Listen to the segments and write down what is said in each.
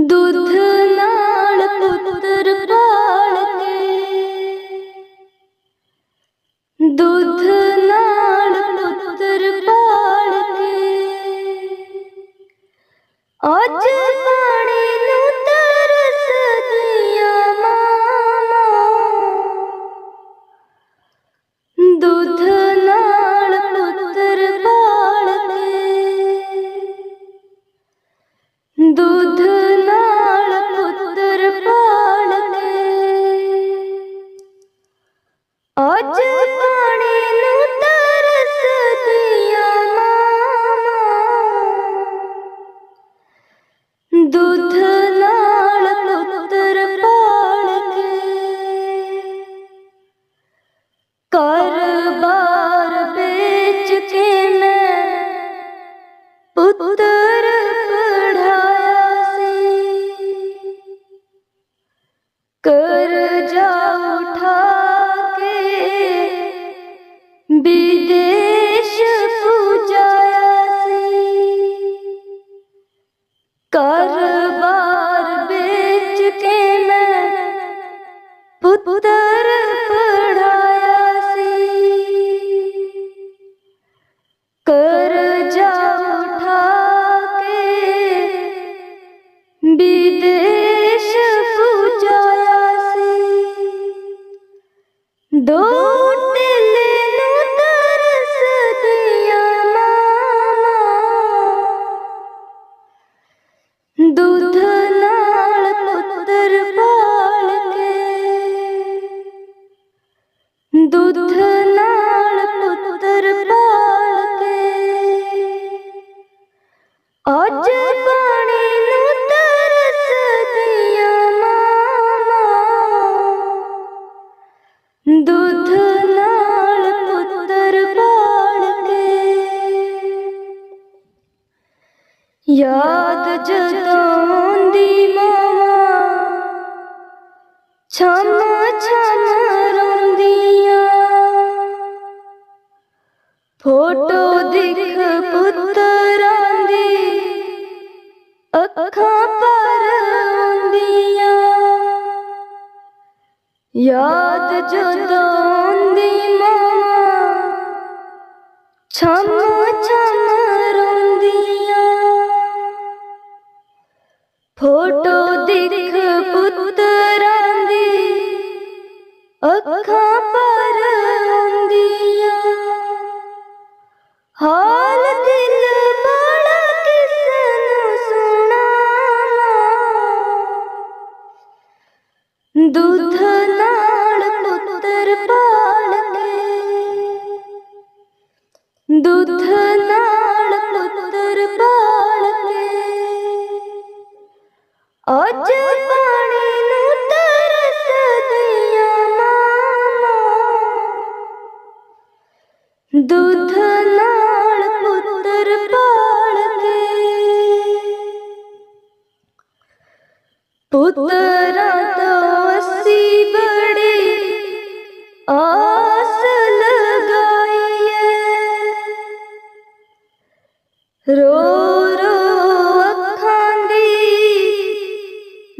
दुध नाल पुत्र पाल के, दुध नाल पुत्र पाल के, अज पानी नूं तरसदियां मावां, दुध नाल पुत्र पाल के, दुध नाल पुत्र पाल के, अज पानी नूं तरसदियां मावां, दुध नाल पुत्र पाल के, घर-बार बेच के मैं पुत्र पढ़ाया सी, कर्जा उठा के विदेश पुजाया सी, घर-बार बेच के मैं पुत्र पढ़ाया सी, कर्जा उठा के विदेश पुजाया सी, दो टिले नूं तरसदियां मावां, दुध नाल पुत्र पाल के, दुध नाल पुत्र पाल के, अज पानी नूं तरसदियां मावां, दुध नाल पुत्र पाल के। याद जदों आउंदी मावां छम छम रोंदियां, फोटो दिख पुत्रां दी अखां पर आउंदियां, याद जदों आउंदी मावां छम छम रोंदियां, फोटो दिख पुत्रां दी अखां पर आउंदियां, हाल दिल बड़ा किस नूं सुणावां, दुध नाल पुत्र पाल के, दुध नाल पुत्र पाल के, अज पानी नूं तरसदियां मावां, दुध नाल पुत्र पाल के, पुत्रां तों असीं बड़ी आस लगाई है, रो रो अखां दी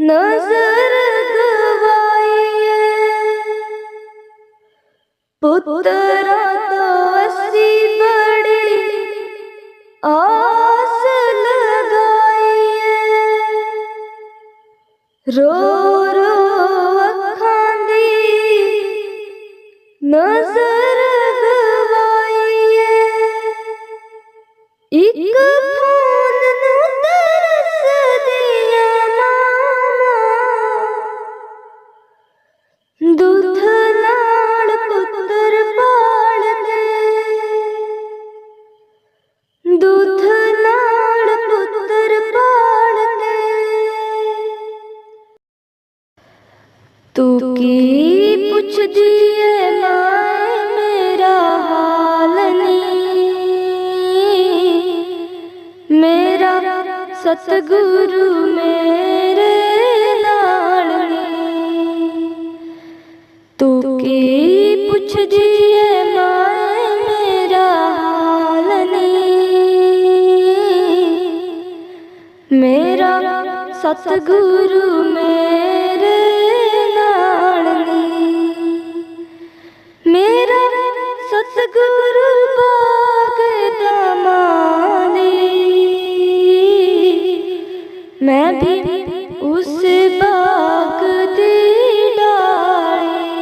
नजर गवाई है, पुत्रां तों असीं बड़ी आस लगाई है, रो रो अखां दी नजर गवाई है, इक फोन नूं तरसदियां मावां, दुध नाल पुत्र पाल के, दुध नाल पुत्र पाल के, तू की पुछदी ऐ माए मेरा हाल नी, मेरा सतगुरु मेरे नाल नी, तू की पुछदी ऐ माए मेरा हाल नी, मेरा सतगुरु मेरे नाल नी। मेरा सतगुरु बाग दा माली, मैं भी उस बाग दी डाली।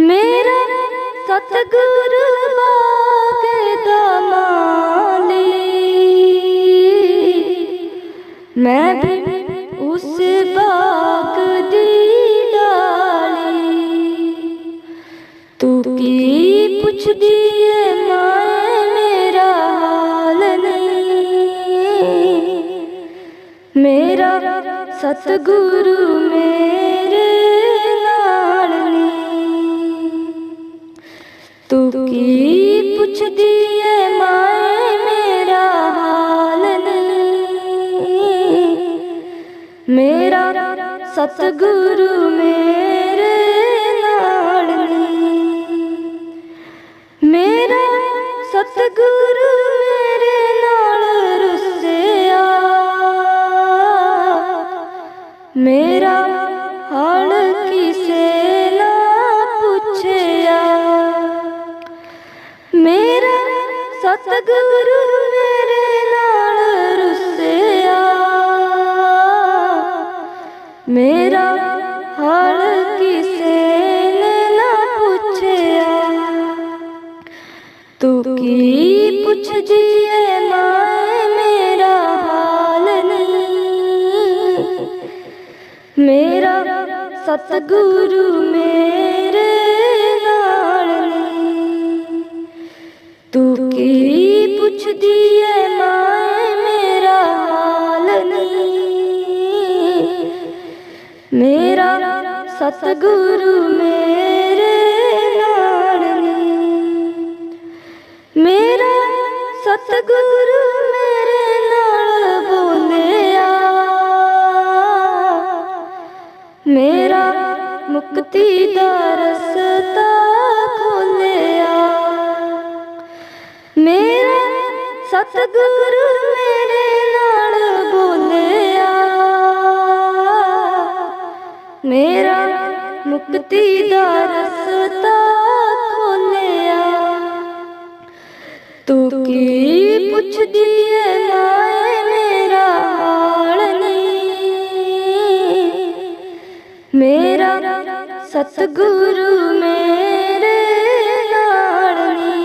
मेरा सतगुरु बाग दा माली, मैं भी उस बाग दी डाली। तू की पुछदी है माए मेरा हाल नहीं, मेरा सतगुरु मेरे नाल नी। तू की पुछदी है माए मेरा हाल नहीं, मेरा सतगुरु मेरे नाल नी। मेरा सतगुरु मेरे नाल रुसिया, मेरा हाल किसे ना पुछया। मेरा सतगुरु मेरे नाल रुसिया, मेरा हाल किसे ने ना पुछया। तू की पुछदी है माए मेरा हाल नहीं, मेरा सतगुरु मेरे नाल नी। तू की पुछदी है माए मेरा हाल नहीं, मेरा सतगुरु मेरे नाल नी। मेरा सतगुरु मेरे नाल बोलिया, मेरा मुक्ति दा रस्ता खोलिया। मेरा सतगुरु मेरे नाल बोलिया, मेरा मुक्ति दा रस्ता खोलिया। तू की पुछदी है माए मेरा हाल नहीं, मेरा सतगुरु मेरे नाल नी।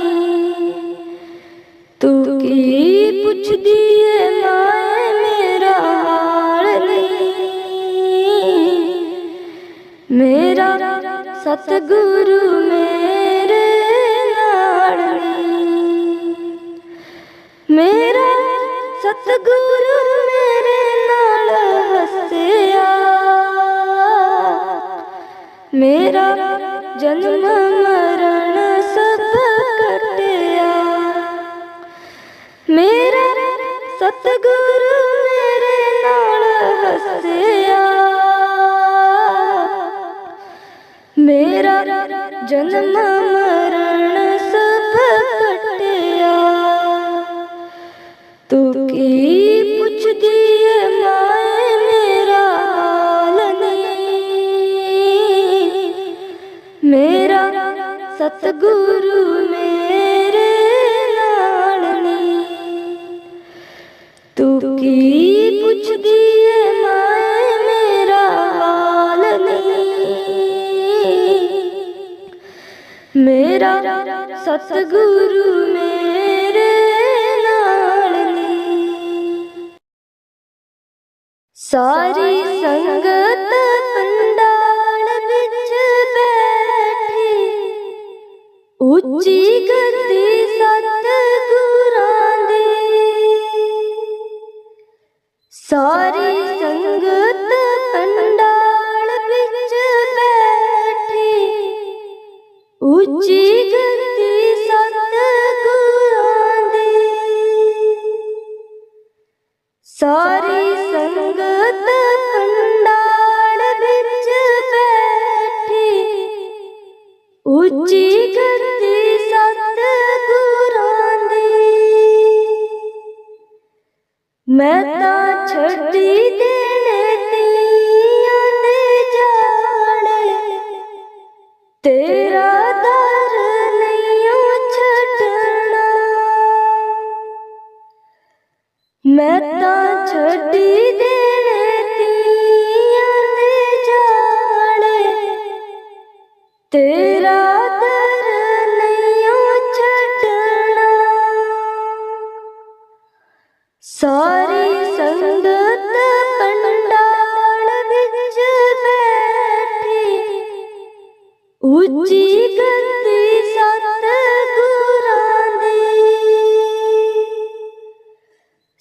तू की पुछदी है माए मेरा हाल नहीं, मेरा सतगुरु मेरे नाल नी। मेरा सतगुरु मेरे नाल हसिया, मेरा जन्म मरण सब कटिया। मेरा सतगुरु मेरे नाल हसिया, मेरा जन्म मरण सब कटिया। तू की पुछदी है माए मेरा हाल नहीं, मेरा सतगुरु मेरे नाल नी। तू की पुछदी है माए मेरा हाल नहीं, मेरा सतगुरु मेरे नाल नी। सारी संगत पंडाल विच बैठी, उच्ची गद्दी सतगुरां दी। सारी संगत पंडाल विच बैठी, उच्ची गद्दी सतगुरां दी। सारी संगत पंडाल विच बैठी, उच्ची गद्दी सतगुरां दी। मैं तां छड्डी देने तीयां दे जाने, तेरा दर नहीं छड्डना। मैं तां छड्डी देने तीयां दे जाने, तेरा दर नहीं छड्डना। सारी संगत पंडाल विच बैठी, उच्ची गद्दी सतगुरां दी।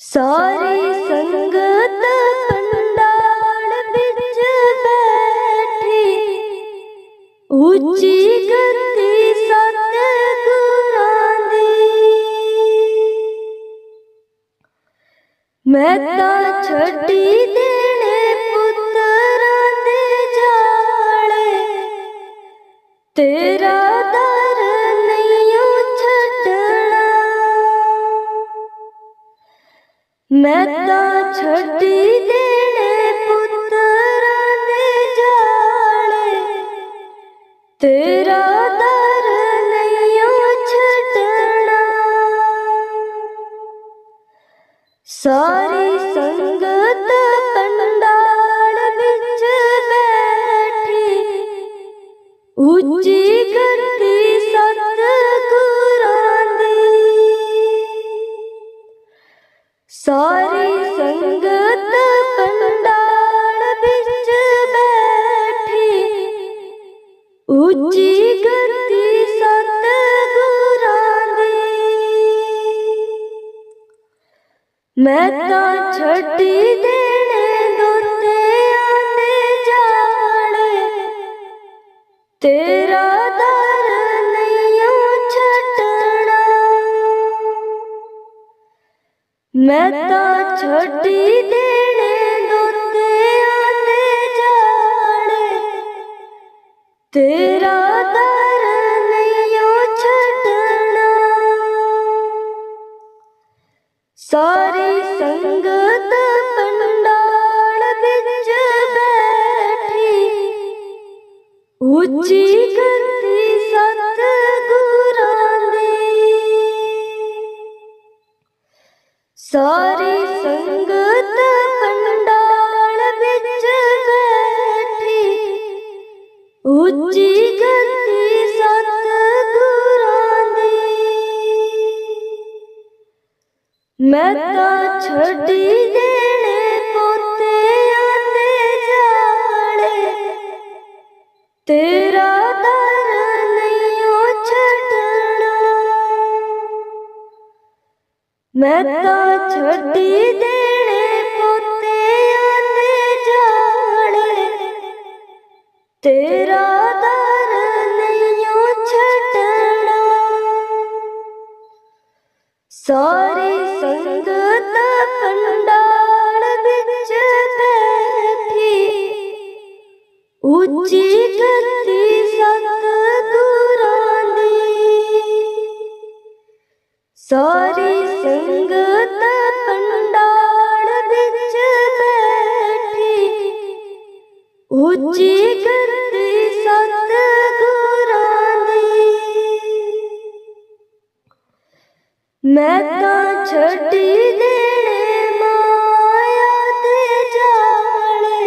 सारी संगत पंडाल विच बैठी, उच्ची गद्दी सतगुरां दी। मैं तां छड्डी देने पुत्तरां दे जाले, तेरा दर नहीं छड्डना। मैं तां छड्डी देने पुत्तरां दे जाले, तेरा दर नहीं छड्डना। सारी संगत पंडाल विच बैठी, उच्ची गद्दी सतगुरां दी। सारी संगत पंडाल विच बैठी, उच्ची गद्दी सतगुरां दी। मैं तां छड्डी देने दोतेयां दे जाले, तेरा दर नहीं छड्डना। मैं तां छड्डी देने दोतेयां दे जाले, तेरा दर नहीं छड्डना। सारी संगत पंडाल विच बैठी, उच्ची गद्दी सतगुरां दी। सारी संगत पंडाल विच बैठी, उच्ची गद्दी सतगुरां दी। मैं तां छड्डी देने पोतेयां दे जाले, तेरा दर नहीं छड्डना। मैं तां छड्डी देने पोतेयां दे जाले, तेरा दर नहीं छड्डना। सारी संगत पंडाल विच बैठी, उच्ची गद्दी सतगुरां दी। सारी संगत पंडाल विच बैठी, उच्ची गद्दी सतगुरां दी। मैं तां छड्डी देने माया दे जाले,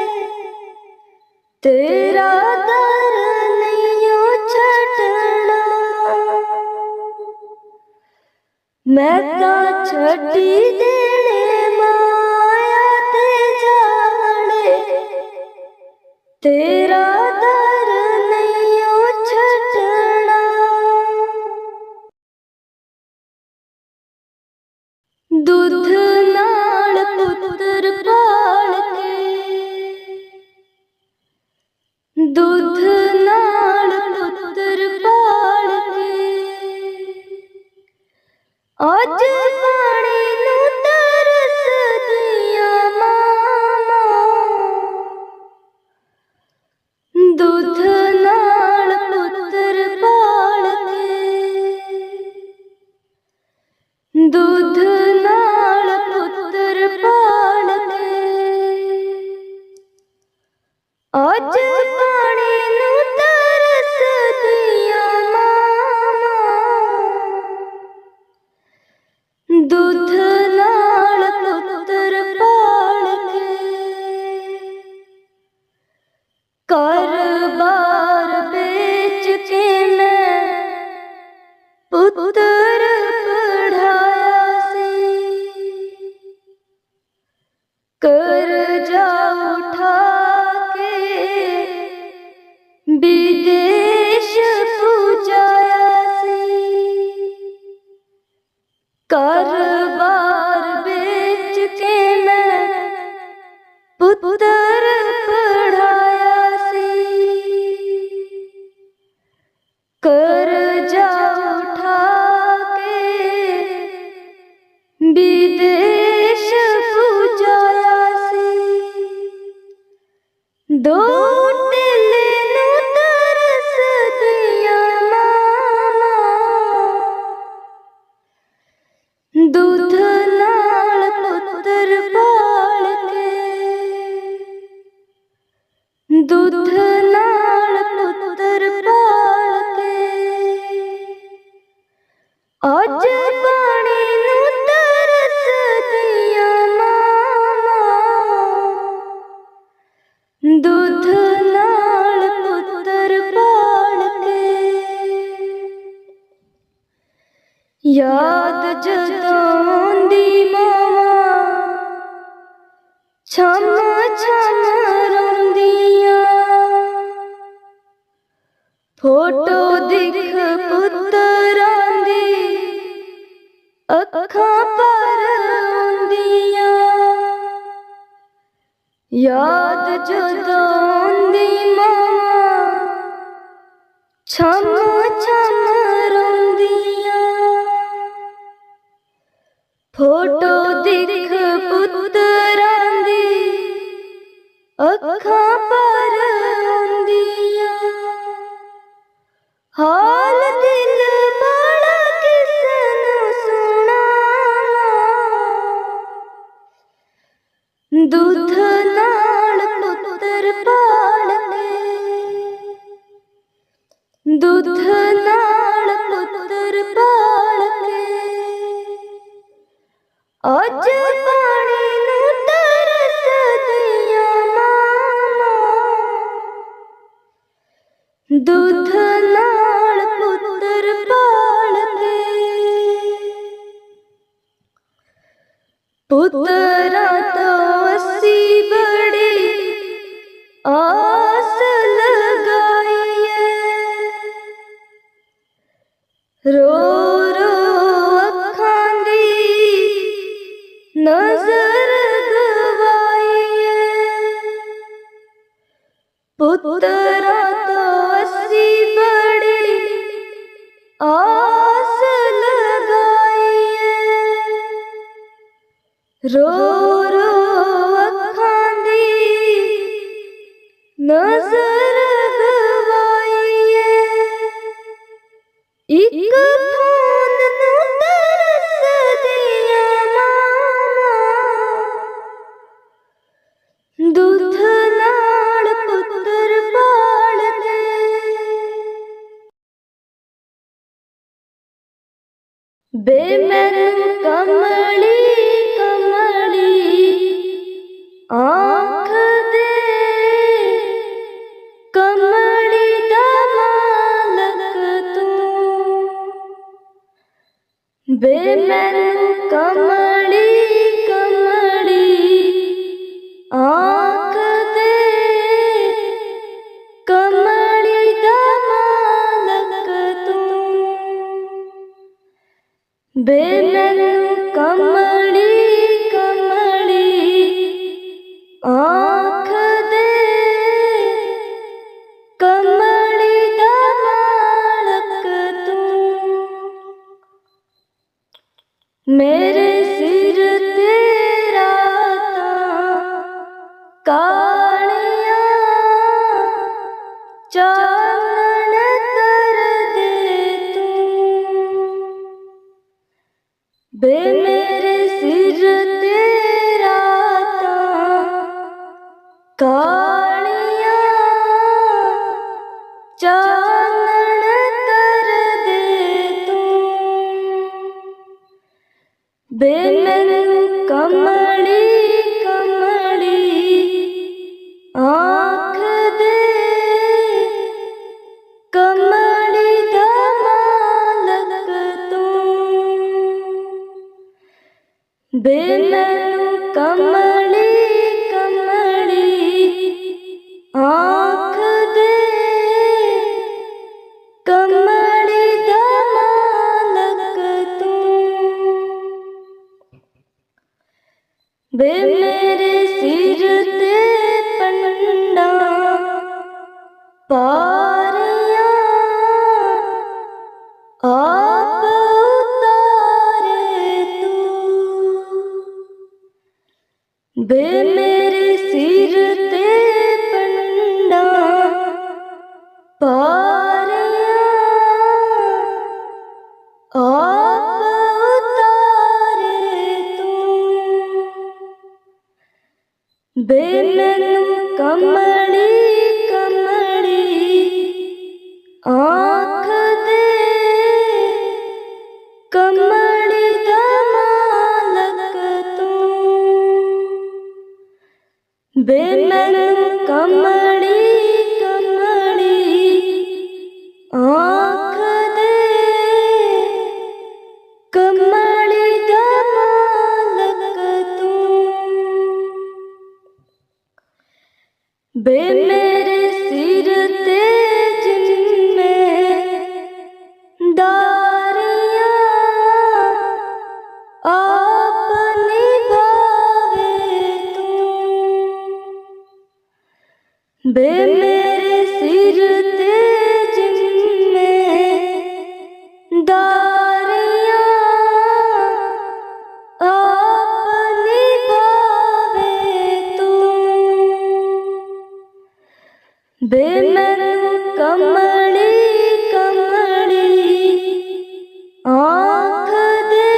तेरा दर नहीं छड्डना। मैं तां छड्डी देने माया दे जाले, तेरा दर नहीं छड्डना। दुध नाल पुत्तर पाल के, दुध नाल पुत्तर पाल के, अज पानी नूं ਅੱਜ ਪਾਣੀ ਨੂੰ ਤਰਸਦੀਆਂ ਮਾਵਾਂ, ਦੁੱਧ ਨਾਲ ਪੁੱਤਰ ਪਾਲ ਕੇ, ਘਰ-ਬਾਰ ਵੇਚ ਕੇ ਮੈਂ ਪੁੱਤਰ ਪੜ੍ਹਾਇਆ ਸੀ, ਕਰਜ਼ਾ ਉਠਾ ਕੇ ਵਿਦੇਸ਼ ਪੁਜਾਇਆ ਸੀ, ਘਰ-ਬਾਰ ਵੇਚ ਕੇ ਮੈਂ ਪੁੱਤਰ ਪੜ੍ਹਾਇਆ ਸੀ, ਕਰਜ਼ਾ ਉਠਾ ਕੇ ਵਿਦੇਸ਼ ਪੁਜਾਇਆ ਸੀ, ਦੋ ਟਿੱਲੇ ਨੂੰ ਤਰਸਦੀਆਂ ਮਾਵਾਂ, ਦੁੱਧ ਨਾਲ ਪੁੱਤਰ ਪਾਲ ਕੇ, ਦੁੱਧ ਨਾਲ ਪੁੱਤਰ ਪਾਲ ਕੇ, ਅੱਜ ਪਾਣੀ ਨੂੰ ਤਰਸਦੀਆਂ ਮਾਵਾਂ, ਦੁੱਧ ਨਾਲ ਪੁੱਤਰ ਪਾਲ ਕੇ। ਯਾਦ ਜਦੋਂ ਆਉਂਦੀ ਮਾਵਾਂ ਛਮ ਛਮ ਰੋਂਦੀਆਂ, ਫੋਟੋ ਦਿਖ ਪੁੱਤਰਾਂ ਦੀ ਅੱਖਾਂ ਭਰ ਆਉਂਦੀਆਂ, ਯਾਦ ਜਦੋਂ ਆਉਂਦੀ ਮਾਵਾਂ ਛਮ ਛਮ ਰੋਂਦੀਆਂ, ਫੋਟੋ ਦਿਖ ਪੁੱਤਰਾਂ ਦੀ ਅੱਖਾਂ ਭਰ ਆਉਂਦੀਆਂ, ਹਾਲ ਦਿਲ ਵਾਲਾ ਕਿਸ ਨੂੰ ਸੁਣਾਵਾਂ, ਦੁੱਧ ਨਾਲ ਪੁੱਤਰ ਪਾਲ ਕੇ, ਦੁੱਧ ਨਾਲ ਪੁੱਤਰ ਪਾਲ ਕੇ, ਅੱਜ ਪਾਣੀ ਨੂੰ ਤਰਸਦੀਆਂ ਮਾਵਾਂ, ਦੁੱਧ ਨਾਲ ਪੁੱਤਰ ਪਾਲ ਕੇ, ਪੁੱਤਰਾਂ ਤੋਂ ਅਸੀਂ ਬੜੀ ਆਸ ਲਗਾਈ ਏ, ਰੋ ਰੋ ਅੱਖਾਂ ਦੀ ਨਜ਼ਰ ਗਵਾਈ ਏ, ਪੁੱਤਰਾਂ ਤੋਂ ਅਸੀਂ ਬੜੀ ਆਸ ਲਗਾਈ ਏ, ਰੋ ਰੋ ਅੱਖਾਂ ਦੀ ਨਜ਼ਰ ਗਵਾਈ ਏ, ਇੱਕ ਫੋਨ ਨੂੰ ਤਰਸਦੀਆਂ ਮਾਵਾਂ, ਦੁੱਧ ਨਾਲ ਪੁੱਤਰ ਪਾਲ ਕੇ। ਬੇ ਮੈਨੂੰ ਕਮਲੀ ਕਮਲੀ ਆਂਖ ਦੇ, ਕਮਲੀ ਦਾ ਮਾਲਕ ਤੂੰ, ਬੇ ਮੈਨੂੰ ਕਮਲੀ ਕਮਲੀ ਆਂਖ ਦੇ, ਕਮਲੀ ਦਾ ਮਾਲਕ ਤੂੰ, ਬੇ ਮੈਨੂੰ ਕਮਲੀ ਕਮਲੀ ਆਂਖ ਦੇ, ਕਮਲੀ ਦਾ ਮਾਲਕ ਤੂੰ, ਮੇਰੇ ਸਿਰ ਤੇ ਰਾਤਾਂ ਕਾਲੀਆਂ ਚਾਨਣ ਕਰ ਦੇ ਤੂੰ, ਬੇ ਮੇਰੇ ਸਿਰ ਤੇ ਰਾਤਾਂ ਕਾਲੀਆਂ बे मैनू कमली कमली आँख दे कमली दा मालक तू बे मैनू कमली कमली आँख दे कमली दा मालक तू बे मेरे सिर ते पंडा पारियां आप उतारे तू बे मेरे सिर ते पंडा पारियां आप उतारे तू बे मैनू कमली कमली आँख दे कमली दा मालक तू बे मैनू कमली कमली आँख दे कमली दा मालक तू बे मेरे सिर ते जिम्मेदारियां आप निभावे तू बे मेरे सिर ते जिम्मेदारियां आप निभावे तू बे मैनू कमली कमली आँख दे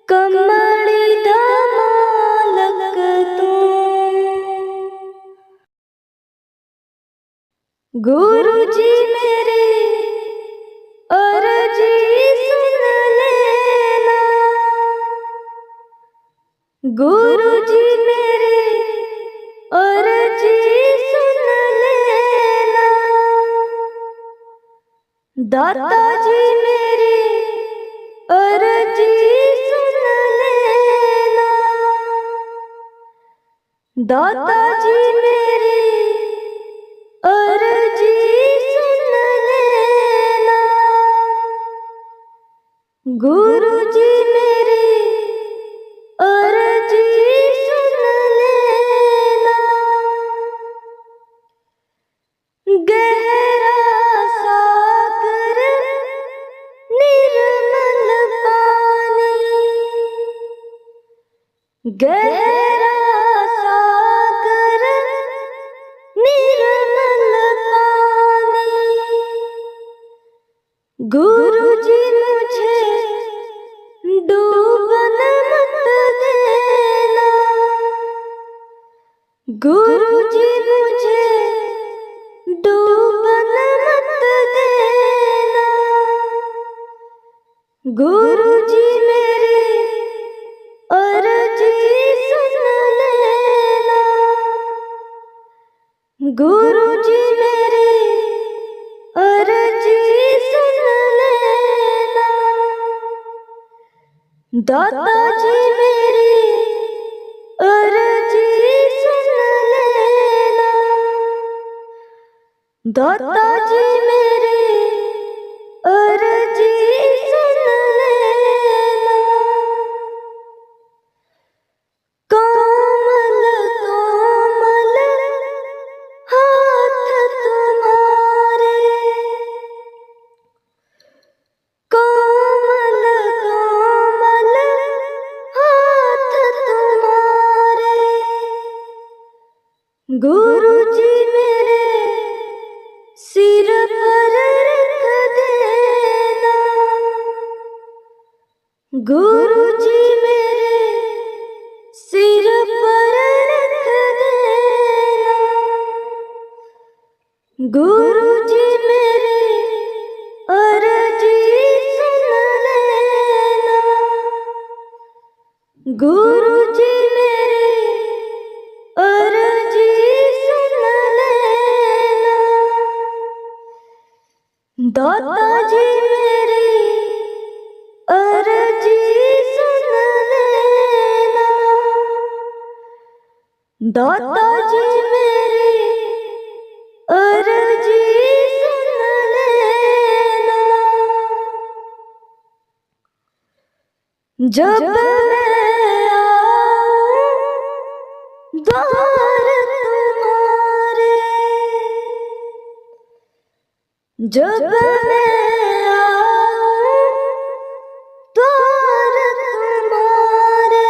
कमली दा मालक तू गुरु जी मेरी अर्जी सुन लेना गुरु जी मेरी अर्जी सुन लेना दाता जी मेरी अर्जी सुन लेना दाता जी मेरी अर्जी सुन लेना गुरु जी मेरी अर्जी सुन लेना गहरा सागर निर्मल पानी गहरा सागर निर्मल पानी गुरु जी मुझे डूबन मत देना गुरु जी मुझे डूबन मत देना गुरु जी मेरी अर्जी सुन लेना गुरु जी मेरी अर्जी सुन लेना दाता जी मेरी अर्जी सुन लेना दाता जी मेरी अर्जी सुन लेना कोमल कोमल हाथ तुम्हारे कोमल कोमल हाथ तुम्हारे गुरु जी मेरे सिर पर रख देना गुरु जी मेरे सिर पर रख देना गुरु जी मेरी अर्जी सुन लेना गुरु जी मेरी अर्जी सुन लेना, दाता जी मेरी अर्जी सुन लेना, दाता जी मेरी अर्जी सुन लेना। जब द्वार तुम्हारे, जब मैं आऊं द्वार तुम्हारे,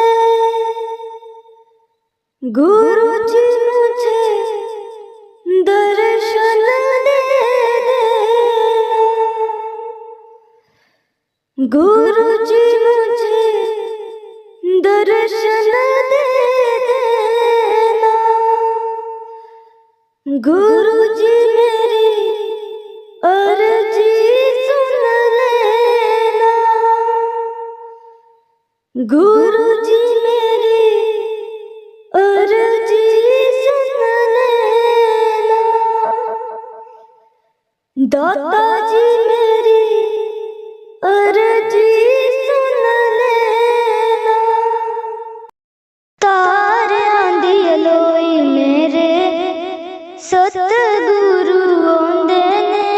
गुरु जी मुझे दर्शन दे देना, गुरु जी मुझे दर्शन दे देना, गुरु जी मेरी अर्जी सुन लेना, गुरु जी मेरी अर्जी सुन लेना, दाता जी मेरी अर्जी सुन लेना। तारियां दी अलोई मेरे सतगुरु आंदे ने,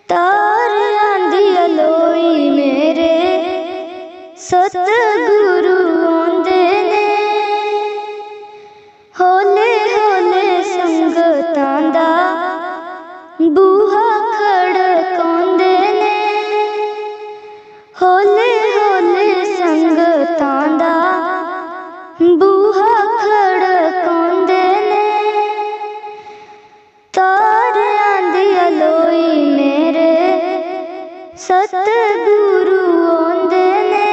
तारियां दी अलोई मेरे सतगुरु आंदे ने, होले होले संगतां दा बूहा खड़कांदे ने, होले होले संगतां दा बूहा खड़कांदे ने, तारियां दी अलोई मेरे सतगुरु आंदे ने।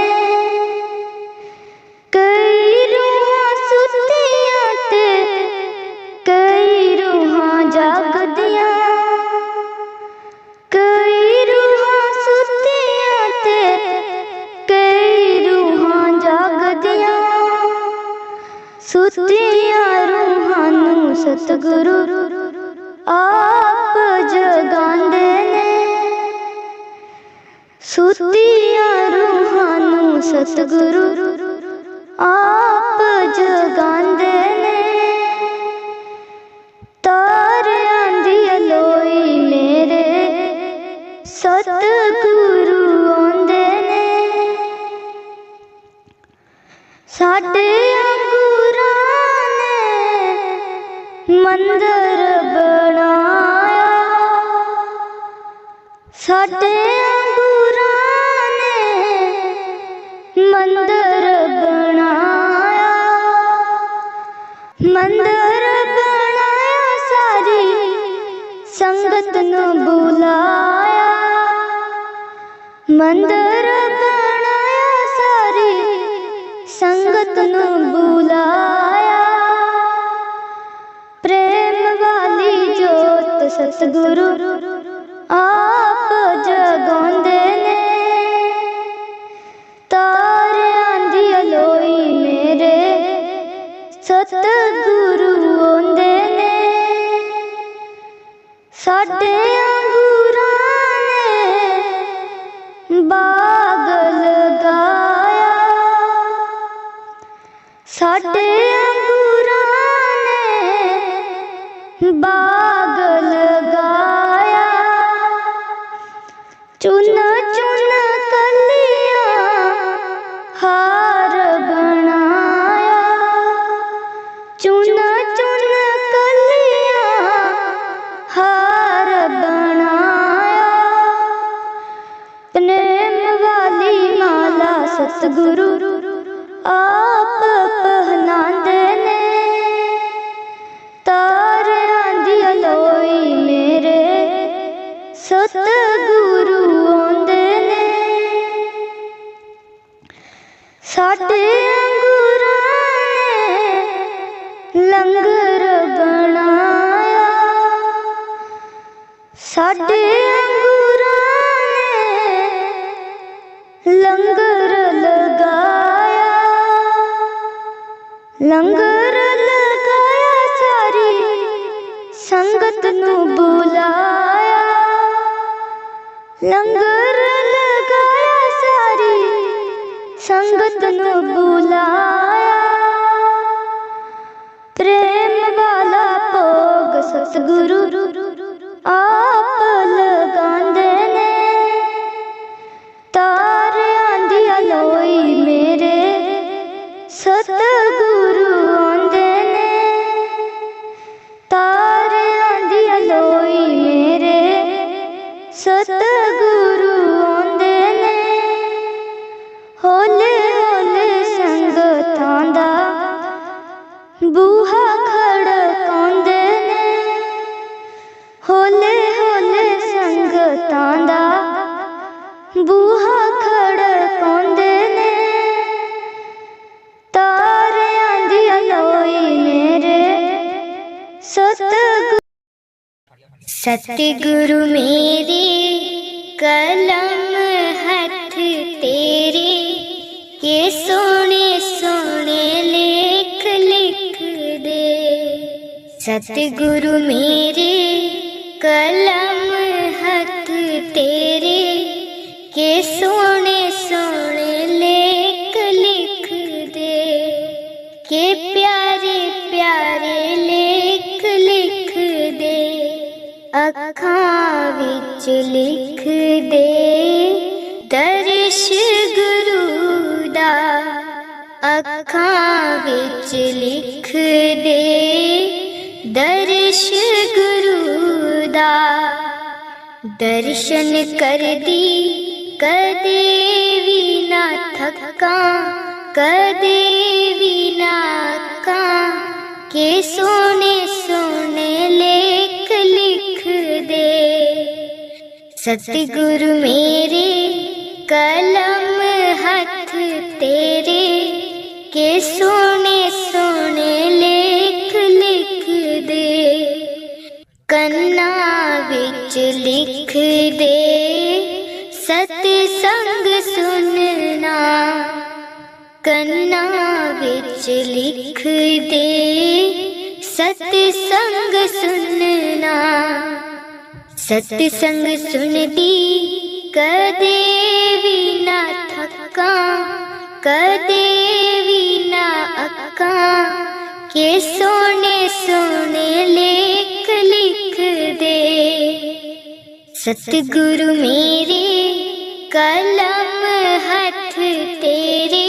कई रूहां सुत्तियां ते कई रूहां जागदियां, कई रूहां सुत्तियां ते कई रूहां जागदियां, सुत्तियां रूहां नूं सतगुरु आप जगांदे ने, सुत्तियां रूहां नूं सतगुरु आप जगांदे ने, तारियां दी अलोई मेरे सतगुरु आंदे ने। साडे अंगूरां ने मंदिर बनाया, साडे अंगूरां ने मंदिर बनाया, मंदिर बनाया सारी संगत नूं बुलाया, मंदिर बनाया सारी संगत नूं बुलाया, प्रेम वाली जोत सतगुरु आप जगांदे ने, तारियां दी अलोई मेरे सतगुरु आंदे ने। साडे अंगूरां ने बाग लगाया, साडे अंगूरां ने बाग लगाया, चुन चुन कलियां हार बनाया, चुन चुन कलियां हार बनाया, प्रेम वाली माला सतगुरु आप पहनांदे ने, तारियां दी ਲੰਗਰ ਲਗਾਇਆ ਸਾਰੀ ਸੰਗਤ ਨੂੰ ਬੁਲਾਇਆ, ਲੰਗਰ ਲਗਾਇਆ ਸਾਰੀ ਸੰਗਤ ਨੂੰ ਬੁਲਾਇਆ। ਪ੍ਰੇਮ ਵਾਲਾ ਭੋਗ ਸਤਿਗੁਰੂ ਆਪ ਲਗਾਉਂਦੇ ਨੇ, ਤਾਰਿਆਂ ਦੀ ਅਲੋਈ ਮੇਰੇ ਸਤਿਗੁਰੂ ਆਉਂਦੇ ਨੇ, ਤਾਰਿਆਂ ਦੀ ਅਲੋਈ ਮੇਰੇ ਸਤਿਗੁਰੂ ਆਉਂਦੇ ਨੇ। ਹੌਲੇ ਹੌਲੇ ਸੰਗਤਾਂ ਦਾ ਬੂਹਾ ਖੜਕਾਉਂਦੇ ਨੇ, ਹੌਲੇ ਹੌਲੇ ਸੰਗਤਾਂ ਦਾ ਬੂਹਾ ਖੜਕਾਉਂਦੇ ਨੇ, ਤਾਰਿਆਂ ਦੀ ਅਲੋਈ ਮੇਰੇ ਸਤਿਗੁਰੂ। ਸਤਿਗੁਰੂ ਮੇਰੇ ਕਲਮ ਹੱਥ ਤੇਰੇ, ਕੇ ਸੋਹਣੇ ਸੋਹਣੇ ਲੇਖ ਲਿਖ ਦੇ। ਸਤਿਗੁਰੂ ਮੇਰੇ ਕਲਮ ਹੱਥ ਤੇਰੇ, ਕੇ ਸੋਹਣੇ ਸੋਹਣੇ ਲੇਖ ਲਿਖ ਦੇ, ਕੇ ਪਿਆਰੇ ਪਿਆਰੇ ਲੇਖ ਲਿਖ ਦੇ, ਅੱਖਾਂ ਵਿੱਚ ਲਿਖ ਦੇ ਦਰਸ਼ ਗੁਰੂ ਦਾ, ਅੱਖਾਂ ਵਿੱਚ ਲਿਖ ਦੇ ਦਰਸ਼ ਗੁਰੂ ਦਾ। ਦਰਸ਼ਨ ਕਰਦੀ ਕਦੇ ਵੀ ਨਾ ਥੱਕਾਂ, ਕਦੇ ਵੀ ਨਾ ਅੱਕਾਂ, ਕੇ ਸੋਹਣੇ ਸੋਹਣੇ ਲੇਖ ਲਿਖ ਦੇ। ਸਤਿਗੁਰੂ ਮੇਰੇ ਕਲਮ ਹੱਥ ਤੇਰੇ, ਕੇ ਸੋਹਣੇ ਸੋਹਣੇ ਲੇਖ ਲਿਖ ਦੇ, ਕੰਨਾਂ ਵਿੱਚ ਲਿਖ ਦੇ ਸਤ ਸੰਗ ਸੁਨਣਾ, ਕੰਨਾਂ ਵਿੱਚ ਲਿਖ ਦੇ ਸਤ ਸੰਗ ਸੁਨਣਾ। ਸਤ ਸੰਗ ਸੁਣਦੀ ਕਦੇ ਵੀ ਨਾ ਥੱਕਾਂ, ਕਦੇ ਵੀ ਨਾ ਅੱਕਾਂ, ਕੇ ਸੋਹਣੇ ਸੋਹਣੇ ਲੇਖ ਲਿਖ ਦੇ। ਸਤਿਗੁਰੂ ਮੇਰੇ ਕਲਮ ਹੱਥ ਤੇਰੇ,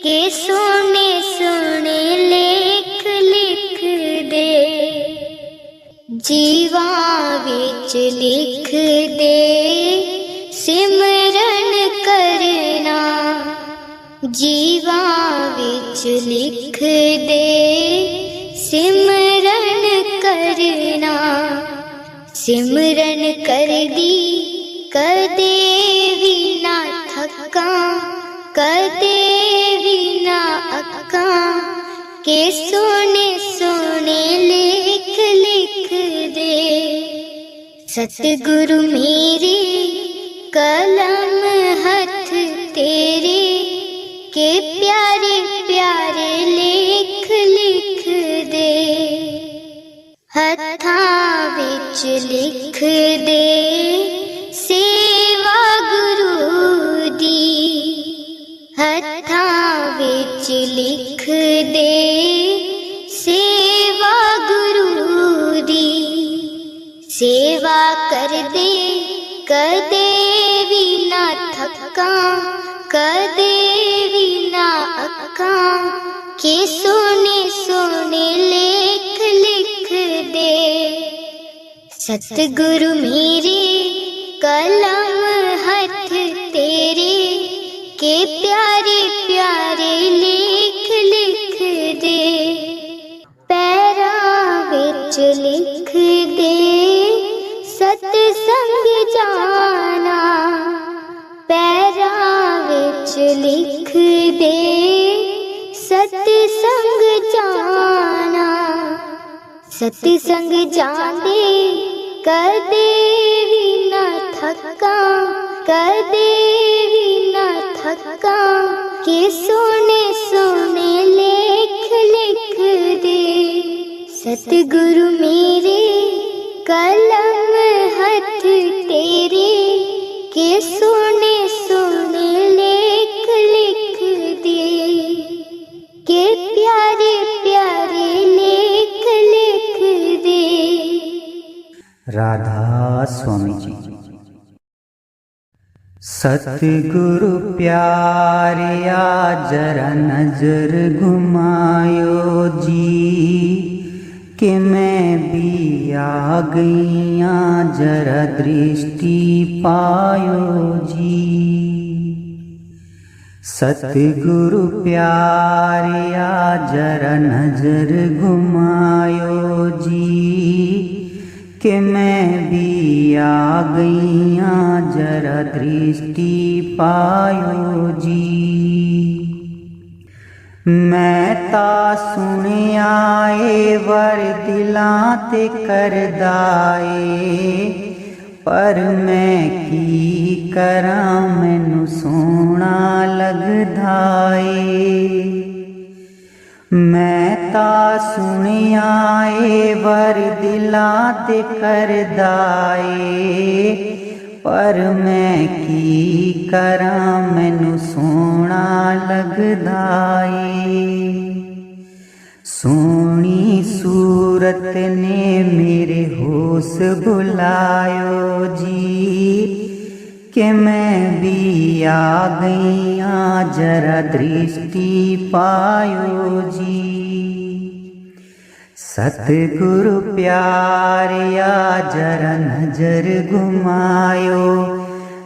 ਕੇ ਸੋਹਣੇ ਸੋਹਣੇ ਲੇਖ ਲਿਖ ਦੇ। ਜੀਵਾਂ ਵਿੱਚ ਲਿਖ ਦੇ ਸਿਮਰਨ ਕਰਨਾ, ਜੀਵਾਂ ਵਿੱਚ ਲਿਖ ਦੇ ਸਿਮਰਨ ਕਰਨਾ। ਸਿਮਰਨ ਕਰਦੀ ਕਦੇ ਵੀ ਨਾ ਥੱਕਾਂ, ਕਦੇ ਵੀ ਨਾ ਅੱਕਾਂ, ਕੇ ਸੋਹਣੇ ਸੋਹਣੇ ਲੇਖ ਲਿਖ ਦੇ। ਸਤਿਗੁਰੂ ਮੇਰੇ ਕਲਮ ਹੱਥ ਤੇਰੇ, ਕੇ ਪਿਆਰੇ ਪਿਆਰੇ ਲੇਖ ਲਿਖ ਦੇ। ਹੱਥਾਂ ਵਿੱਚ ਲਿਖ ਦੇ ਸੇਵਾ ਗੁਰੂ ਦੀ, ਹੱਥਾਂ ਵਿੱਚ ਲਿਖ ਦੇ ਸੇਵਾ ਗੁਰੂ ਦੀ। ਸੇਵਾ ਕਰਦੇ ਕਦੇ ਵੀ ਨਾ ਥੱਕਾਂ, ਕਦੇ ਵੀ ਨਾ ਅੱਕਾਂ, ਕੇ ਸੋਹਣੇ ਸੋਹਣੇ ਲੇਖ ਲਿਖ ਦੇ। ਸਤਿਗੁਰੂ ਮੇਰੇ ਕਲਮ ਹੱਥ ਤੇਰੇ, ਕੇ ਪਿਆਰੇ ਪਿਆਰੇ ਲੇਖ ਲਿਖ ਦੇ। ਪੈਰਾਂ ਵਿੱਚ ਲਿਖ ਦੇ ਸਤ ਸੰਗ ਜਾਣਾ, ਪੈਰਾਂ ਵਿੱਚ ਲਿਖ ਦੇ ਸਤ ਸੰਗ ਜਾਣਾ। ਸਤ ਸੰਗ ਜਾਂਦੇ ਕਦੇ ਵੀ ਨਾ ਥੱਕਾਂ, ਕਦੇ ਵੀ ਨਾ ਥੱਕਾਂ, ਕੇ ਸੋਹਣੇ ਸੋਹਣੇ ਲੇਖ सतगुरु मेरे कलम हथ तेरे के सोने सोने लेख लिख दे, के प्यारे प्यारे लेख लिख दे। राधा स्वामी जी। सतगुरु प्यारिया जरा नजर घुमायो जी, कि मैं भी आ गईया जरा दृष्टि पायो जी। सतगुरु प्यारिया जरा नजर घुमायो जी, कि मैं भी आ गईया जरा दृष्टि पायो जी। मैं ता सुनिया ए वर दिलां ते करदाए, पर मैं की करां मैनू सोहना लगदाए। मैं ता सुनिया ए वर दिलां ते करदाए, पर मैं की करां मैनू सोहना लगदाए। सोहनी सूरत ने मेरे होश बुलायो जी, कि मैं भी आ गईया जरा दृष्टि पायो जी। सतगुरु प्यारिया जरा नजर घुमायो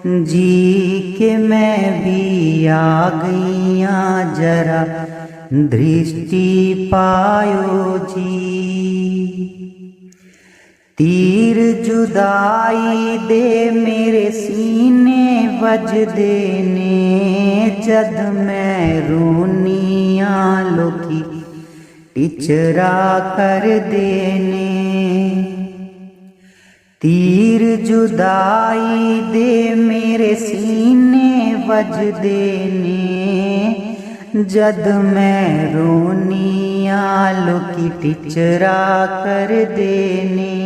जी, कि मैं भी आ गईया जरा दृष्टि पायो जी। तीर जुदाई दे मेरे सीने वजदे ने, जद मैं रोनिया लोकी टिचरा कर देने। तीर जुदाई दे मेरे सीने वजदे ने, जद मैं रोनिया लोकी टिचरा कर देने।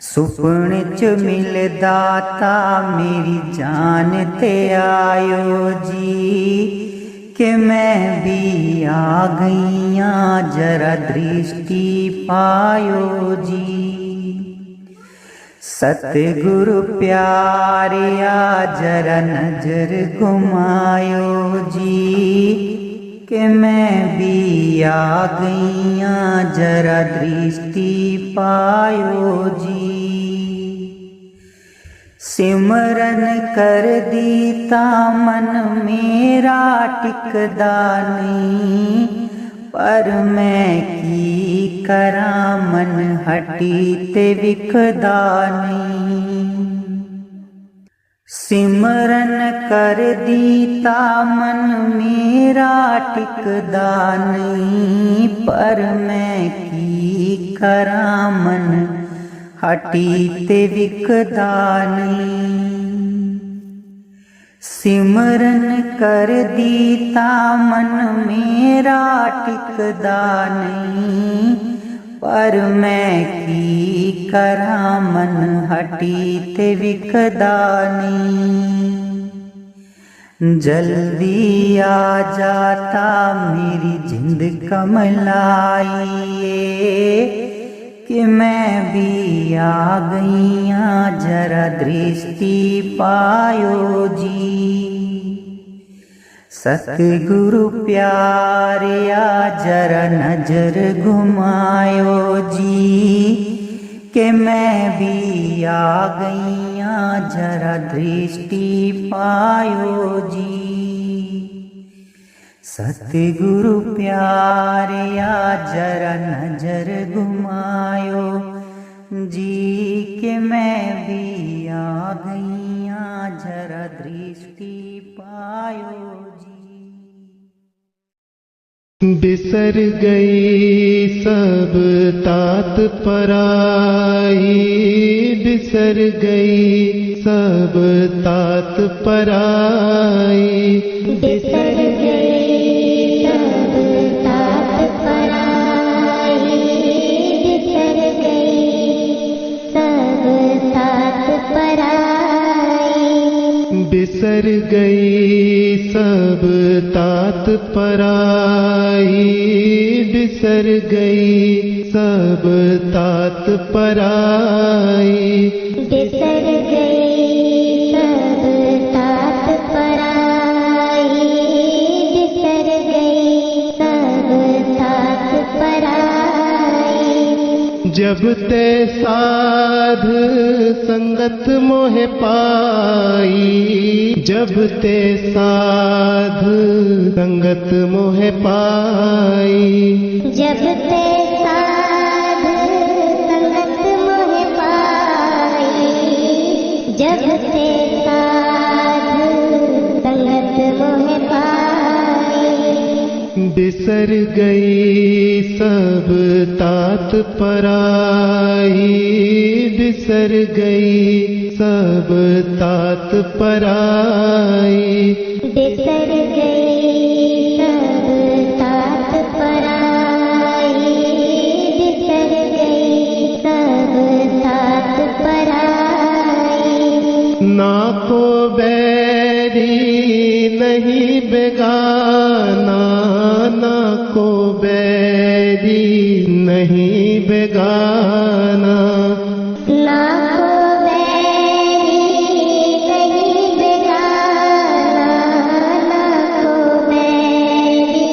सुपने च मिलदा ता मेरी जान ते आयो जी, कि मैं भी आ गईया जरा दृष्टि पायो जी। सतगुरु प्यारिया जरा नजर घुमायो जी, कि मैं भी आ गईया जरा दृष्टि पायो जी। सिमरन कर दी ता मन मेरा टिकदा नहीं, पर मैं की करां मन हटी ते विकदा नहीं। सिमरन कर दी ता मन मेरा टिकदा नहीं, पर मैं की करां मन हटी ते विकदा नहीं। सिमरन कर दी ता मन मेरा टिकदा नहीं, पर मैं की करां मन हटी ते विकदा नहीं। जल्दी आ जाता मेरी जिंद कमलाइए, कि मैं भी आ गईया जरा दृष्टि पायो जी। सतगुरु प्यारिया जरा नजर घुमायो जी, कि मैं भी आ गईया जरा दृष्टि पायो जी। सतगुरु प्यारिया जरा नजर घुमायो जी, कि मैं भी आ गईया जरा दृष्टि पायो जी। बिसर गई सब तात पराई, बिसर गई सब तात पराई, बिसर गई सब तात पराई, गई सब तात पराई, बिसर गई सब तात पराई। बिसर गई सब तात पराई, बिसर गई सब तात पराई। जब ते साध संगत मोह पाई, जब ते साध संगत मोह पाई। जब ते साध संगत मोह पाई, जब ते साध संगत मोह पाई। बिसर गई सब तात पराई, बिसर गई सब तात पराई। बिसर गई सब तात पराई, बिसर गई सब तात पराई। ना को बैरी नहीं बेगाना, ना को बैरी नहीं बेगाना। ना को बैरी नहीं बेगाना, ना को बैरी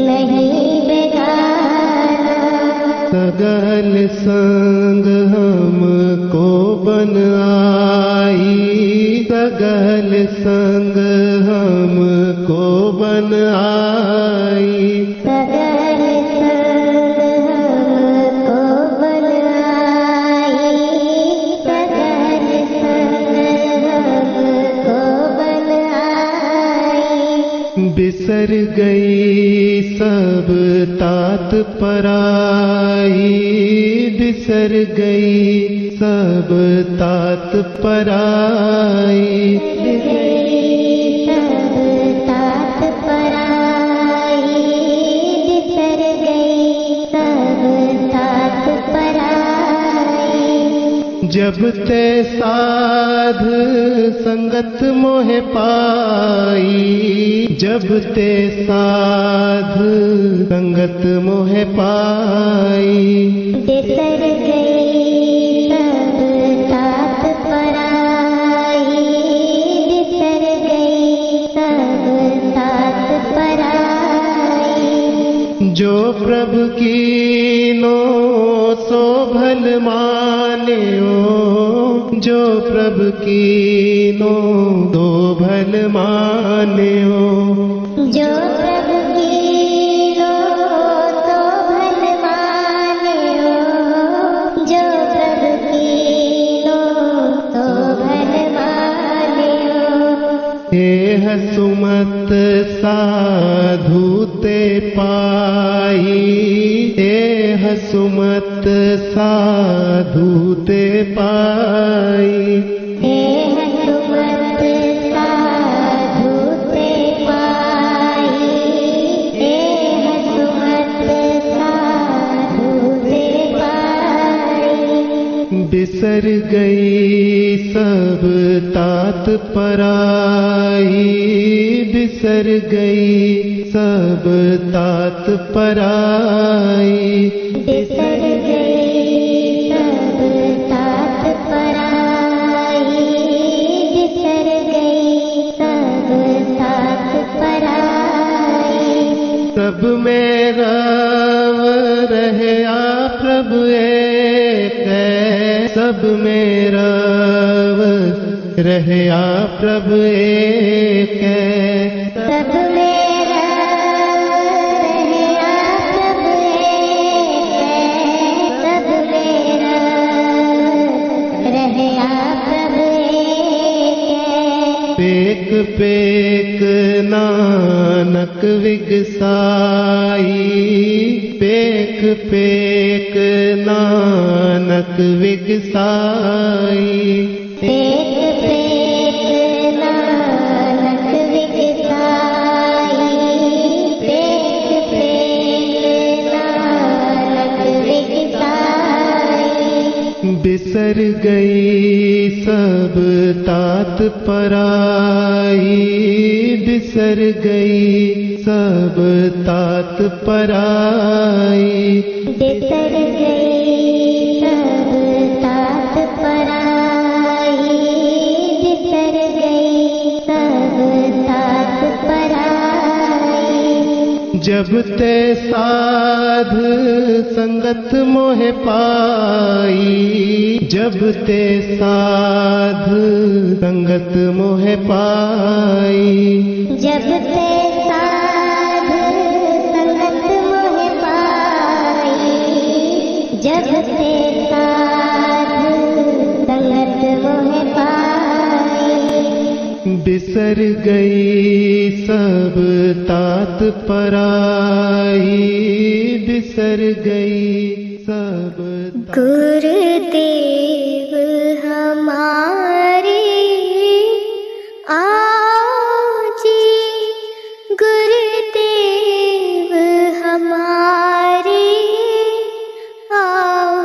नहीं बेगाना। सगल संग हमको बन आई, सगल संग हमको बन आई। सगल संग हमको बन आई, सगल संग हमको बन आई। बिसर गई सब तात पराई, बिसर गई सब तात पराई। सब तात पराई, बिसर गई सब तात पराई। जब ते साध संगत मोह पाई, जब ते साध संगत मोह पाई। बिसर गई सब तात पराई, बिसर गई सब तात पराई। जो प्रभु की नो सो भल मान्यो, जो प्रभु की नो दो भल मान्यो। जो प्रभु की लो तो भल मान्यो, जो प्रभु की लो तो भल मान्यो। हे सुमत साधु ते पाई, हे सुमत साधु ते पाई। हे सुमत साधु ते पाई, हे सुमत साधु ते पाई। बिसर गई सब तात पराई, बिसर गई सब तात पराई। बिसर गई सब तात पराई, बिसर गई सब तात पराई। सब में रव रहे आप प्रभु एक है, सब में रव रहे आप प्रभु एक है। सब मेरा रहे आप प्रभु एक है, सब मेरा रहे आप प्रभु एक है। पेक पेक नानक विगसाई, पेक पेक नानक विगसाई। पेक पेक नानक विगसाई, पेक पेक नानक विगसाई। बिसर गई सब तात पराई, बिसर गई सब तात पराई। बिसर गई सब तात पराई, बिसर गई सब तात पराई। जब ते साध संगत मोह पाई, जब ते साध संगत मोह पाई। जब ते साध संगत मोह पाई, जब ते साध संगत मोह पाई। बिसर गई सब तात पराई, बिसर गई सब तात। गुरुदेव हमारे आओ जी, गुरुदेव हमारे आओ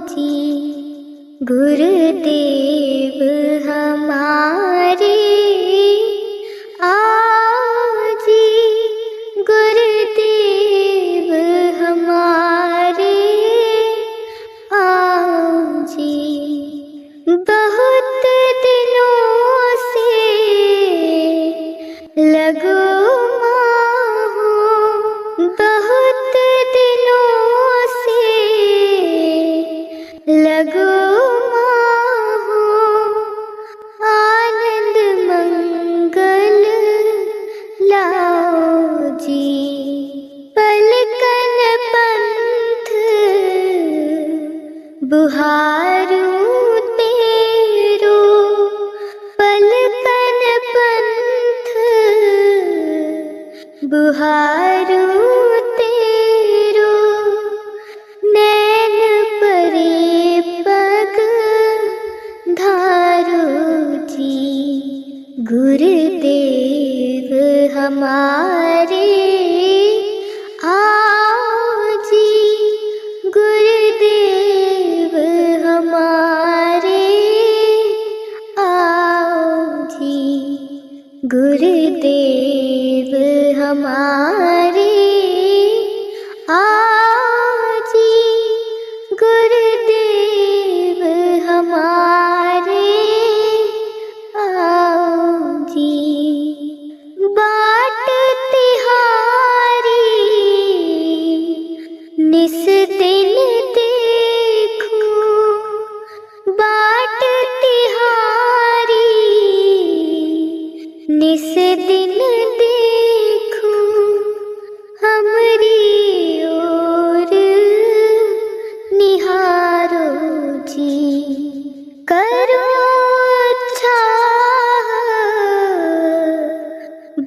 जी, गुरुदेव हमारे आओ जी, गुरुदेव हमारे आओ जी। बहुत दिनों से लगो माहो, बहुत दिनों से लगो माहो। आनंद मंगल लाओ जी, पलकन पंथ बुहारूं तेरो, पलकन पंथ बुहारूं तेरो। नैन परे पग धारो जी, गुरुदेव हमारे आओ जी, गुरुदेव हमारे आओ जी, गुरुदेव हमारे आओ जी, गुरुदेव हमारे आओ जी। बाट तिहारी निस दिन देखूं, बाट तिहारी निस दिन देखूं। हमरी ओर निहारो जी, करो चाह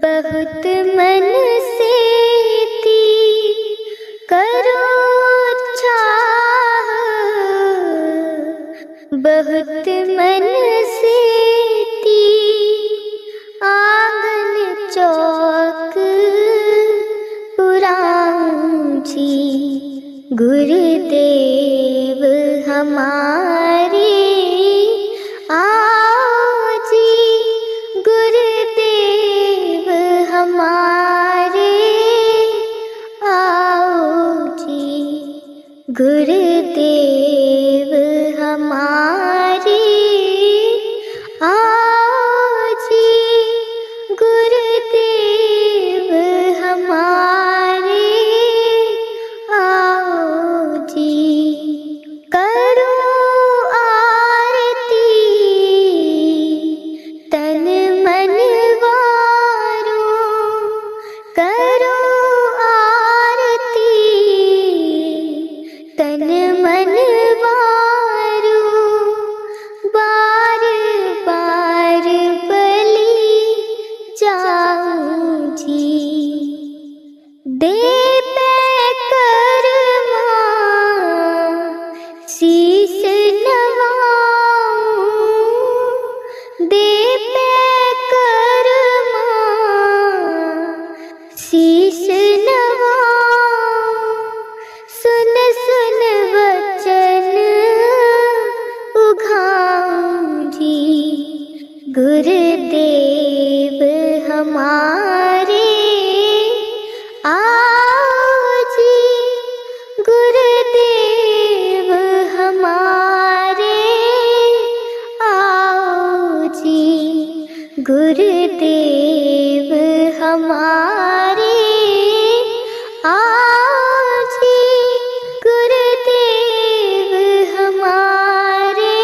बहुत मन से थी, करो चाह बहुत मन से थी। आंगन चौक पुराऊं जी, गुरुदेव हमारे आओ जी, गुरुदेव हमारे आओ जी, गुरुदेव हमारे आओ जी, गुरुदेव हमारे आओ जी। करो आरती तन मन वारो, करो आरती तन मन हमारे आओ जी, गुरुदेव हमारे आओ जी, गुरुदेव हमारे आओ जी, गुरुदेव हमारे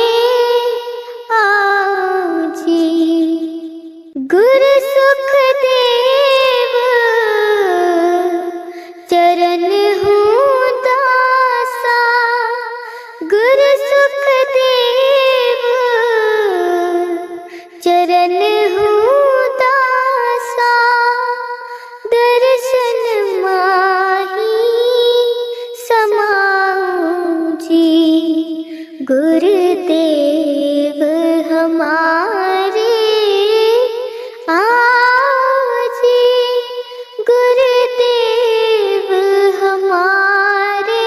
आओ जी। गुरु सुखदेव चरण हूँ दासा, गुरु सुखदेव चरण हूँ दासा, दर्शन माही समाऊं जी, गुरुदेव हमारे आओ जी, गुरुदेव हमारे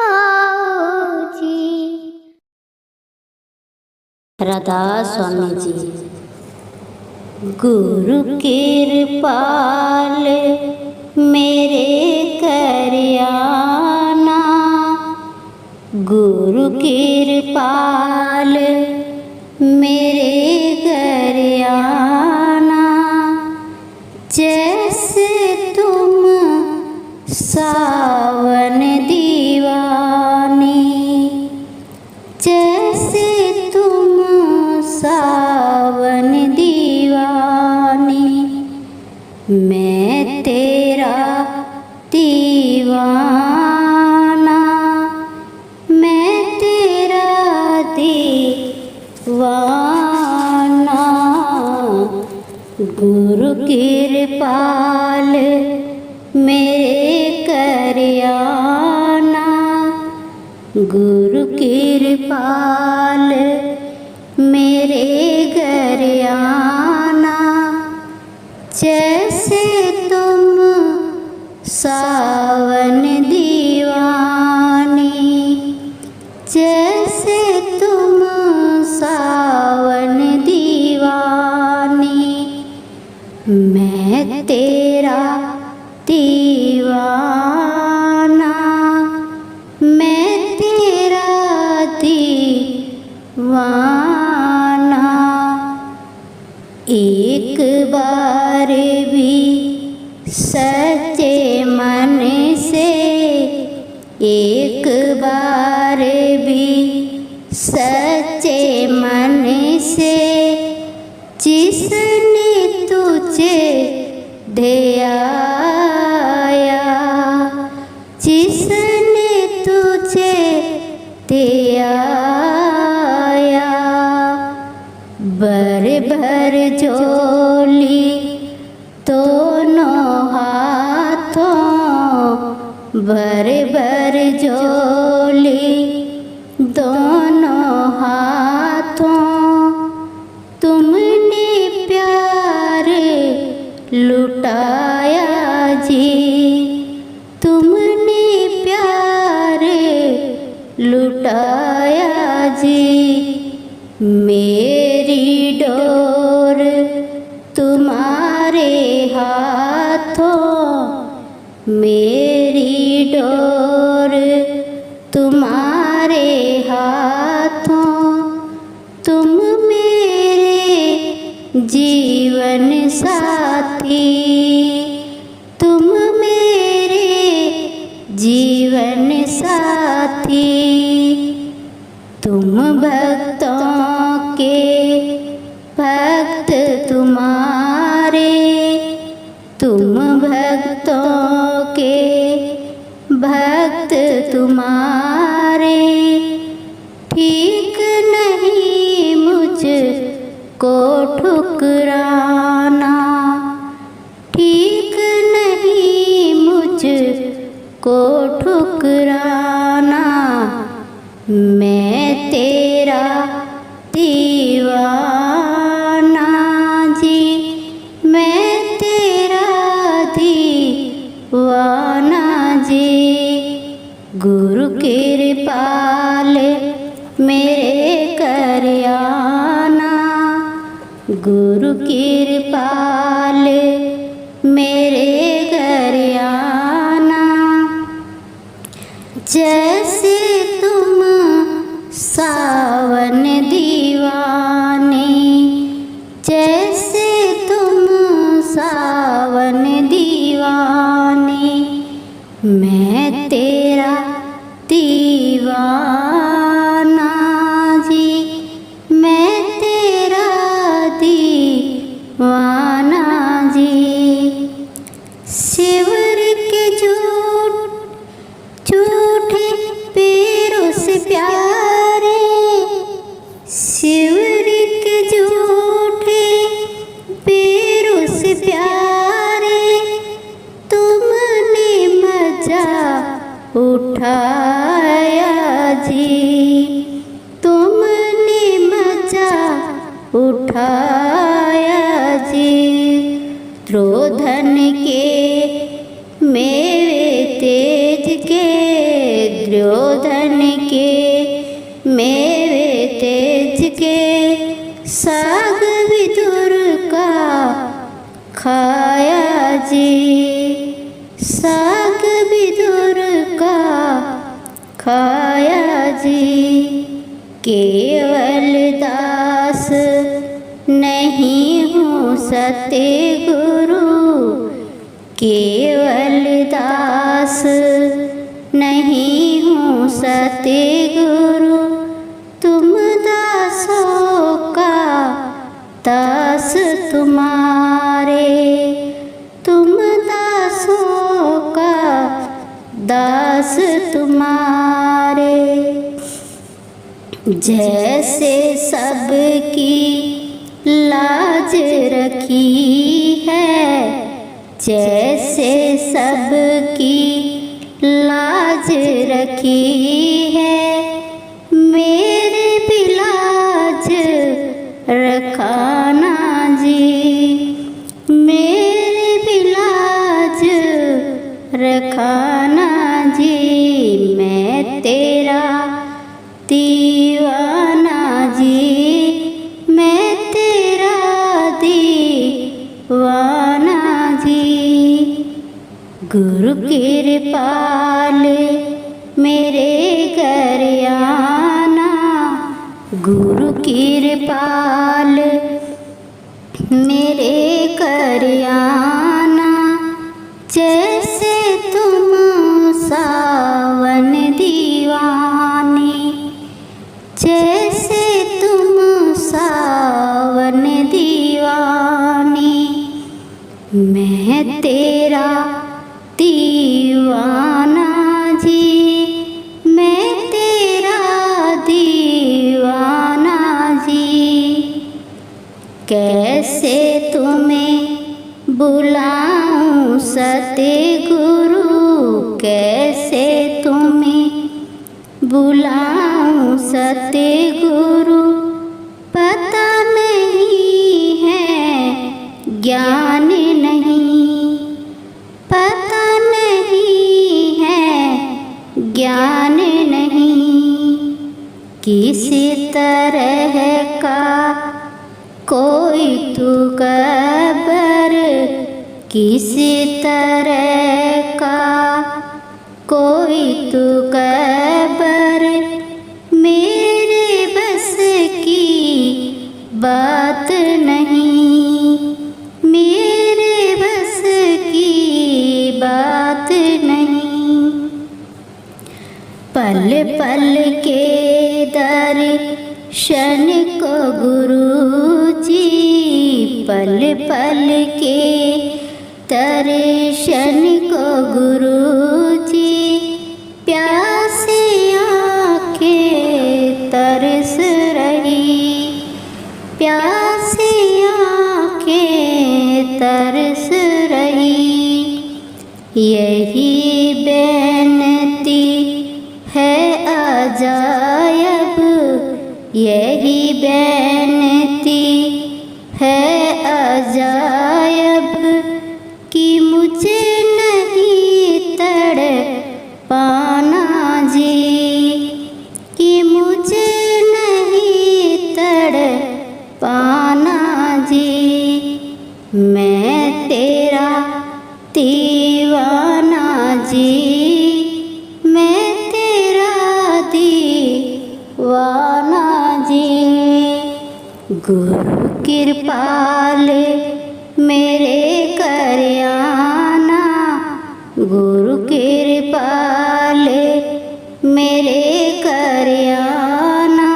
आओ जी। राधा स्वामी जी। गुरु कृपाल मेरे कर आना, गुरु कृपाल मेरे घर आना, जैसे तुम सावन दीवानी, जैसे तुम सावन दीवानी, मैं तेरा दीवाना, मैं तेरा दीवाना। गुरु कृपाल मेरे कर आना, गुरु कृपाल मेरे घर आना, जैसे तुम सावन दीवानी, जैसे तुम सावन दीवानी, मैं तेरा दीवाना, मैं तेरा दीवाना। एक बार भी सच्चे मन से, एक बार भी सच्चे मन से, जिसने तुझे ध्याया, जिसने तुझे ध्याया, भर भर झोली दोनों हाथों, भर भर झोली दोनों हाथों, तुमने प्यार लुटाया जी, तुमने प्यार लुटाया जी। मेरी डोर तुम्हारे हाथों, मेरी डोर तुम्हारे हाथों, तुम मेरे जीवन साथी, तुम मेरे जीवन साथी। तुम भक्तों के भक्त तुम्हारे, तुम भक्तों के भक्त तुम्हारे, ठीक नहीं मुझको ठुकराना, ठीक नहीं मुझको ठुकराना, मैं तेरा दीवाना जी, मैं तेरा दीवाना जी। गुरु कृपाल मेरे कर आना, गुरु कृपा पाल मेरे घर आना। जैसे तुम सावन दीवाने, जैसे तुम सावन दीवाने, मैं तेरा दीवाना जी, मैं तेरा दीवाना जी। शिवर के झूठे पैरों से प्यारे, शिवर के झूठे पैरों से प्यारे, तुमने मजा उठाया जी, तुमने मजा उठाया जी। द्रोधन के मेरे तेज के, द्रोधन के मेरे तेज के, साग विदुर का खाया जी, साग विदुर का खाया जी। केवल दास नहीं हूँ सतगुरु, केवल दास नहीं हूँ सतगुरु, तुम दासों का दास तुम्हारे, तुम दासों का दास तुम्हारे। जैसे सबकी लाज रखी है, जैसे सबकी लाज रखी है, मेरे भी लाज रखाना जी, मेरे भी लाज रखाना जी। मैं तेरा दीवाना जी, मैं तेरा दीवाना जी। गुरु कृपाल मेरे घर आना, गुरु कृपाल मेरे घर आना। जैसे तुम सावन दीवाने, जैसे तुम सावन दीवाने, मैं तेरा दीवाना जी, मैं तेरा दीवाना जी। कैसे तुम्हें बुलाऊं सतगुरु, कैसे तुम्हें बुलाऊं सतगुरु, पता नहीं है ज्ञान नहीं, पता नहीं है ज्ञान नहीं। किसी तरह का कोई तू खबर, किसी तरह का कोई तू खबर, मेरे बस की बात नहीं, मेरे बस की बात नहीं। पल पल के दर्शन को गुरुजी, पल पल के दर्शन को गुरुजी, प्यासी आँखें तरस रही, प्यासी आँखें तरस रही। यही बेनती है अजायब, यही बेनती है अजायब, कि मुझे नहीं तड़पाना जी, कि मुझे नहीं तड़पाना जी। जी मैं तेरा दीवाना जी। गुरु कृपाल मेरे कर आना, गुरु कृपाल मेरे कर आना।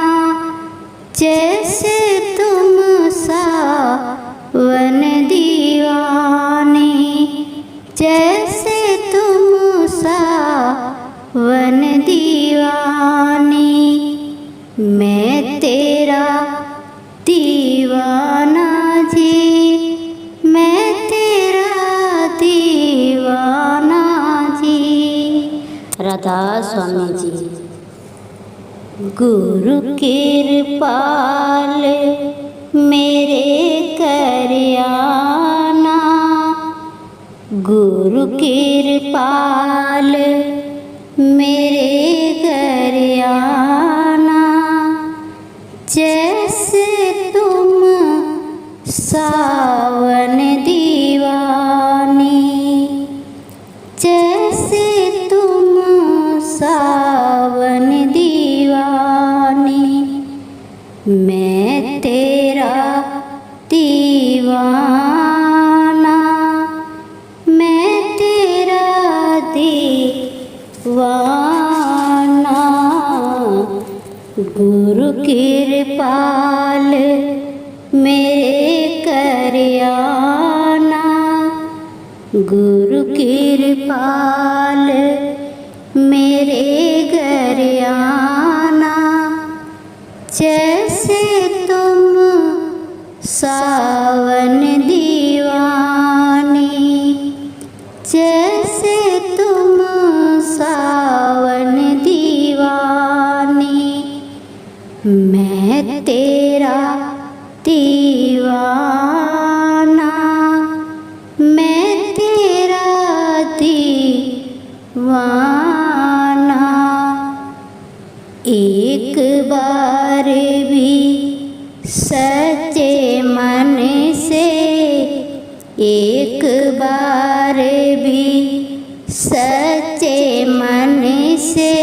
जैसे तुम सावन दीवानी, जैसे तुम सावन दीवानी, मैं तेरा दीवाना जी, मैं तेरा दीवाना जी। राधा स्वामी जी। गुरु कृपाल मेरे कर आना, गुरु कृपाल मेरे कर आना। जैसे तुम सावन दीवानी, जैसे तुम सावन दीवानी, मैं तेरा दीवाना, मैं तेरा दीवाना। गुरु कृपाल मेरे कर आना, गुरु कृपाल मेरे घर आना। जैसे तुम सावन दीवानी, जैसे तुम सावन दीवानी, मैं तेरा दीवाना, मैं तेरा दीवाना। एक बार भी सच्चे मन से, एक बार भी सच्चे मन से,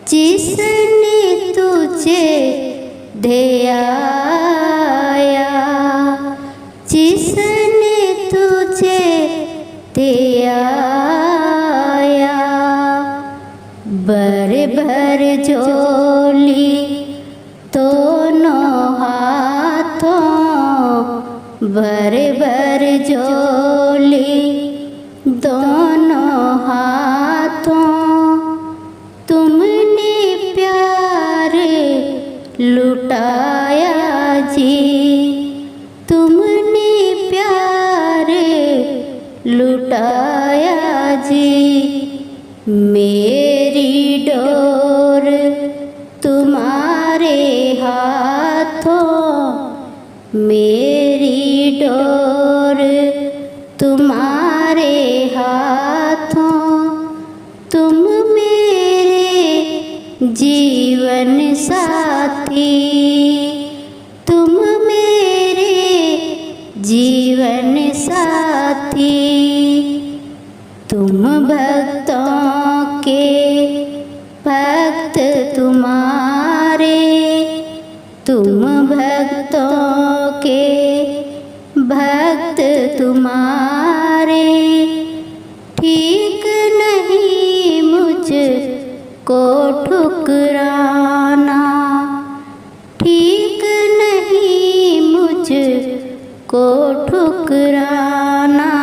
जिसने तुझे ध्याया, जिसने तुझे ध्याया, भर भर झोली दोनों हाथों, भर भर झोली दोनों हाथों, तुमने प्यार लुटाया जी, तुमने प्यार लुटाया जी। मेरी डोर तुम्हारे हाथों, मेरी डोर तुम्हारे हाथों, तुम मेरे जीवन साथी, तुम मेरे जीवन साथी। तुम भक्तों के भक्त तुम्हारे, तुम भक्तों के भक्त तुम्हारे। ठीक नहीं मुझको ठुकराना, ठीक नहीं मुझको ठुकराना,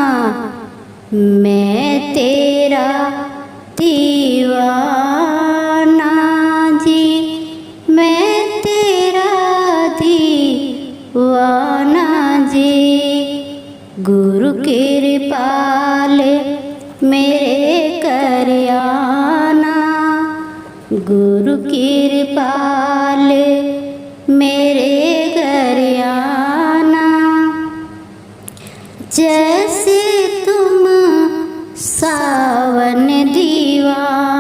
मैं तेरा दीवाना जी, मैं तेरा दीवाना जी। गुरु कृपाल मेरे कर आना, गुरु कृपाल मेरे घर आना। जैसे तुम सावन दीवाना,